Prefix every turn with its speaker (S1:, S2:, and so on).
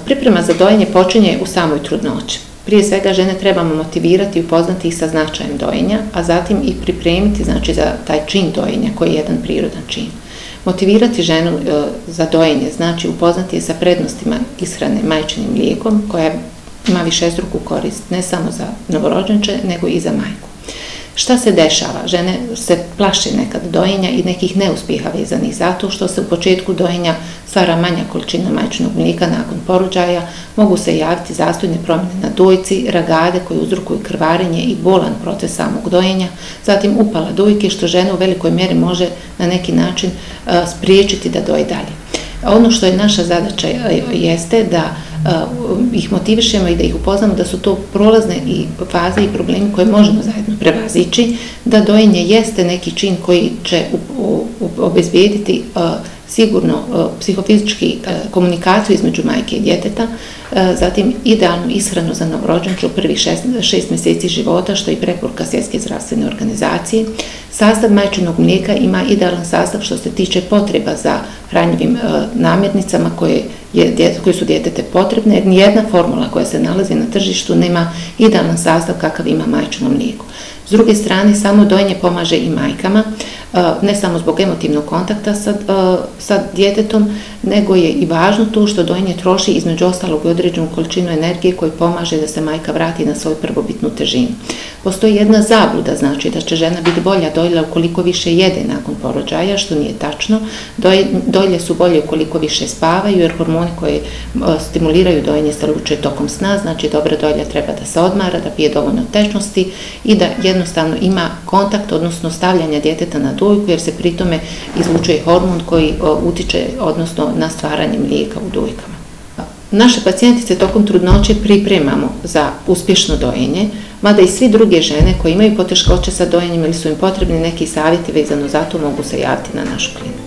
S1: Priprema za dojenje počinje u samoj trudnoći. Prije svega žene trebamo motivirati i upoznati ih sa značajem dojenja, a zatim ih pripremiti za taj čin dojenja koji je jedan prirodan čin. Motivirati ženu za dojenje znači upoznati je sa prednostima ishrane majčinim mlijekom koja ima višestruku korist ne samo za novorođenče nego i za majku. Šta se dešava? Žene se plaše nekad dojenja i nekih neuspjeha vezanih zato što se u početku dojenja stvara manja količina majčinog mlijeka nakon porođaja, mogu se javiti zastojne promjene na dojci, ragade koje uzrokuju krvarenje i bolan proces samog dojenja, zatim upala dojke što žena u velikoj mjeri može na neki način spriječiti da doji dalje. Ono što je naša zadaća jeste da ih motivišemo i da ih upoznamo da su to prolazne i faze i problemi koje možemo zajedno prevazići, da dojenje jeste neki čin koji će obezbijediti sigurno psihofizički komunikaciju između majke i djeteta, zatim idealnu ishranu za novorođenče u prvih 6 mjeseci života, što je i preporuka Svjetske zdravstvene organizacije. Sastav majčinog mlijeka ima idealan sastav što se tiče potreba za hranjivim namirnicama koje su djetete potrebne, jer nijedna formula koja se nalazi na tržištu nema idealan sastav kakav ima majčino mlijeko. S druge strane, samo dojenje pomaže i majkama, ne samo zbog emotivnog kontakta sa djetetom, nego je i važno to što dojenje troši između ostalog i određenu količinu energije koji pomaže da se majka vrati na svoju prvobitnu težinu. Postoji jedna zabluda, znači da će žena biti bolja dojilja ukoliko više jede nakon porođaja, što nije tačno. Dojilje su bolje ukoliko više spavaju, jer hormoni koji stimuliraju dojenje se luče tokom sna, znači dobra dojilja treba da se odmara, da pije dovoljno tečnosti i da jednostavno ima kontakt, odnosno stavljanje djeteta na dojku, jer se pritome izlučuje hormon koji utiče, odnosno na stvaranje mlijeka u dojkama. Naše pacijentice tokom trudnoće pripremamo za uspješno dojenje, mada i svi druge žene koje imaju poteškoće sa dojenjem ili su im potrebni neki savjeti vezano za to mogu se javiti na našu kliniku.